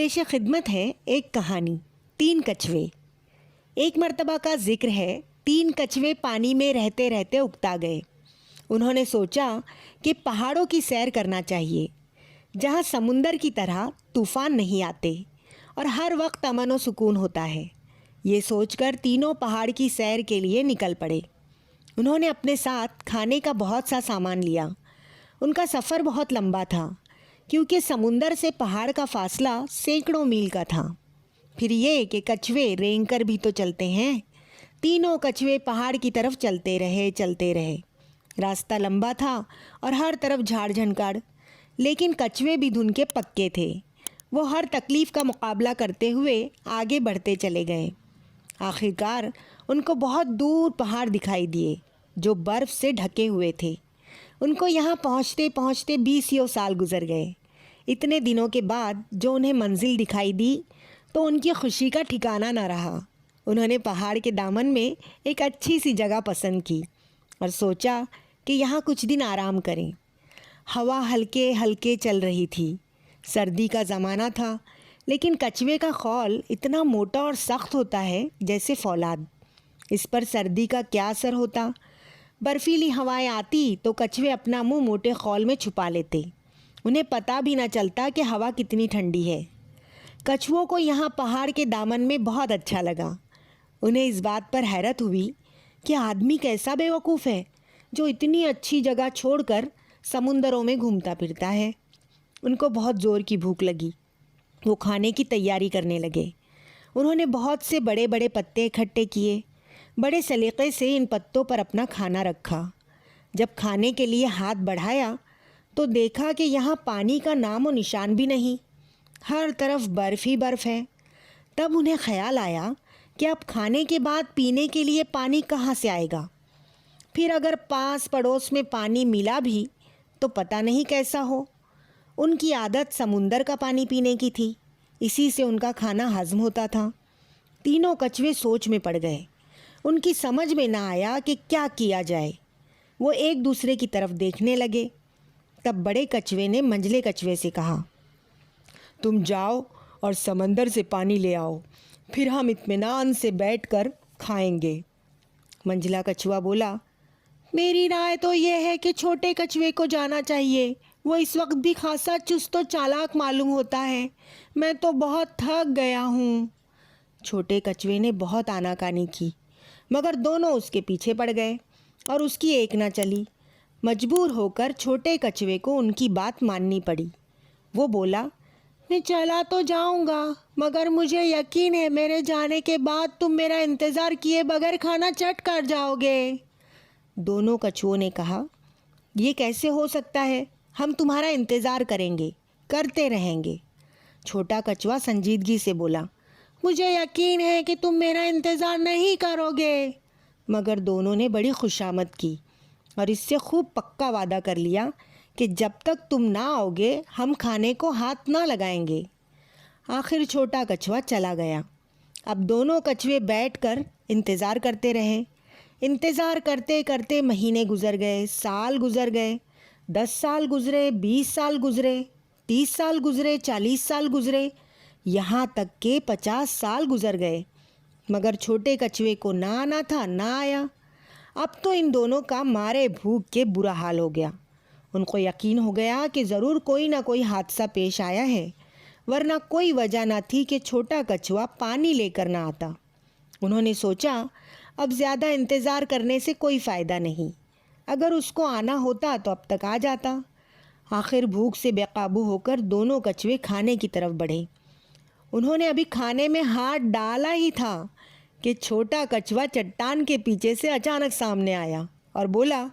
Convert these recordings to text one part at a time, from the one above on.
پیش خدمت ہے ایک کہانی، 3 کچھوے۔ ایک مرتبہ کا ذکر ہے، 3 کچھوے پانی میں رہتے رہتے اکتا گئے۔ انہوں نے سوچا کہ پہاڑوں کی سیر کرنا چاہیے، جہاں سمندر کی طرح طوفان نہیں آتے اور ہر وقت امن و سکون ہوتا ہے۔ یہ سوچ کر تینوں پہاڑ کی سیر کے لیے نکل پڑے۔ انہوں نے اپنے ساتھ کھانے کا بہت سا سامان لیا۔ ان کا سفر بہت لمبا تھا، کیونکہ سمندر سے پہاڑ کا فاصلہ سینکڑوں میل کا تھا۔ پھر یہ کہ کچھوے رینگ کر بھی تو چلتے ہیں۔ تینوں کچھوے پہاڑ کی طرف چلتے رہے۔ راستہ لمبا تھا اور ہر طرف جھاڑ جھنکاڑ، لیکن کچھوے بھی دھن کے پکے تھے۔ وہ ہر تکلیف کا مقابلہ کرتے ہوئے آگے بڑھتے چلے گئے۔ آخرکار ان کو بہت دور پہاڑ دکھائی دیے، جو برف سے ڈھکے ہوئے تھے۔ ان کو یہاں پہنچتے پہنچتے 20 سال گزر گئے۔ اتنے دنوں کے بعد جو انہیں منزل دکھائی دی تو ان کی خوشی کا ٹھکانہ نہ رہا۔ انہوں نے پہاڑ کے دامن میں ایک اچھی سی جگہ پسند کی اور سوچا کہ یہاں کچھ دن آرام کریں۔ ہوا ہلکے ہلکے چل رہی تھی۔ سردی کا زمانہ تھا، لیکن کچھوے کا خول اتنا موٹا اور سخت ہوتا ہے جیسے فولاد۔ اس پر سردی کا کیا اثر ہوتا؟ برفیلی ہوائیں آتی تو کچھوے اپنا منہ موٹے خول میں چھپا لیتے۔ انہیں پتہ بھی نہ چلتا کہ ہوا کتنی ٹھنڈی ہے۔ کچھووں کو یہاں پہاڑ کے دامن میں بہت اچھا لگا۔ انہیں اس بات پر حیرت ہوئی کہ آدمی کیسا بے وقوف ہے جو اتنی اچھی جگہ چھوڑ کر سمندروں میں گھومتا پھرتا ہے۔ ان کو بہت زور کی بھوک لگی۔ وہ کھانے کی تیاری کرنے لگے۔ انہوں نے بہت سے بڑے بڑے پتے اکٹھے کیے۔ بڑے سلیقے سے ان پتوں پر اپنا کھانا رکھا۔ جب کھانے کے لیے ہاتھ بڑھایا تو دیکھا کہ یہاں پانی کا نام و نشان بھی نہیں، ہر طرف برف ہی برف ہے۔ تب انہیں خیال آیا کہ اب کھانے کے بعد پینے کے لیے پانی کہاں سے آئے گا؟ پھر اگر پاس پڑوس میں پانی ملا بھی تو پتہ نہیں کیسا ہو۔ ان کی عادت سمندر کا پانی پینے کی تھی، اسی سے ان کا کھانا ہضم ہوتا تھا۔ تینوں کچھوے سوچ میں پڑ گئے۔ ان کی سمجھ میں نہ آیا کہ کیا کیا جائے۔ وہ ایک دوسرے کی طرف دیکھنے لگے۔ تب بڑے کچھوے نے منجلے کچھوے سے کہا، تم جاؤ اور سمندر سے پانی لے آؤ، پھر ہم اطمینان سے بیٹھ کر کھائیں گے۔ منجلا کچھوا بولا، میری رائے تو یہ ہے کہ چھوٹے کچھوے کو جانا چاہیے۔ وہ اس وقت بھی خاصا چست و چالاک معلوم ہوتا ہے۔ میں تو بہت تھک گیا ہوں۔ چھوٹے کچھوے نے بہت آناکانی کی، مگر دونوں اس کے پیچھے پڑ گئے اور اس کی ایک نہ چلی۔ مجبور ہو کر چھوٹے کچھوے کو ان کی بات ماننی پڑی۔ وہ بولا، میں چلا تو جاؤں گا، مگر مجھے یقین ہے میرے جانے کے بعد تم میرا انتظار کیے بغیر کھانا چٹ کر جاؤ گے۔ دونوں کچھووں نے کہا، یہ کیسے ہو سکتا ہے؟ ہم تمہارا انتظار کریں گے، کرتے رہیں گے۔ چھوٹا کچھوا سنجیدگی سے بولا، مجھے یقین ہے کہ تم میرا انتظار نہیں کرو گے۔ مگر دونوں نے بڑی خوشامد کی اور اس سے خوب پکا وعدہ کر لیا کہ جب تک تم نہ آؤ گے ہم کھانے کو ہاتھ نہ لگائیں گے۔ آخر چھوٹا کچھوا چلا گیا۔ اب دونوں کچھوے بیٹھ کر انتظار کرتے رہے۔ انتظار کرتے کرتے مہینے گزر گئے، سال گزر گئے، 10 سال گزرے، 20 سال گزرے، 30 سال گزرے، 40 سال گزرے، یہاں تک کہ 50 سال گزر گئے، مگر چھوٹے کچھوے کو نہ آنا تھا نہ آیا۔ اب تو ان دونوں کا مارے بھوک کے برا حال ہو گیا۔ ان کو یقین ہو گیا کہ ضرور کوئی نہ کوئی حادثہ پیش آیا ہے، ورنہ کوئی وجہ نہ تھی کہ چھوٹا کچھوا پانی لے کر نہ آتا۔ انہوں نے سوچا اب زیادہ انتظار کرنے سے کوئی فائدہ نہیں، اگر اس کو آنا ہوتا تو اب تک آ جاتا۔ آخر بھوک سے بے قابو ہو کر دونوں کچھوے کھانے کی طرف بڑھے۔ انہوں نے ابھی کھانے میں ہاتھ ڈالا ہی تھا کہ چھوٹا کچھوا چٹان کے پیچھے سے اچانک سامنے آیا اور بولا،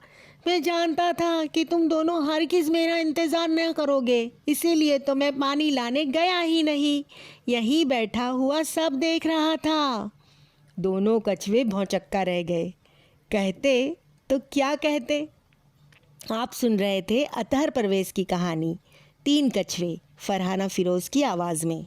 میں جانتا تھا کہ تم دونوں ہرگز میرا انتظار نہ کرو گے، اسی لیے تو میں پانی لانے گیا ہی نہیں، یہیں بیٹھا ہوا سب دیکھ رہا تھا۔ دونوں کچھوے بھونچکا رہ گئے۔ کہتے تو کیا کہتے۔ آپ سن رہے تھے اطہر پرویز کی کہانی 3 کچھوے، فرحانہ فیروز کی آواز میں۔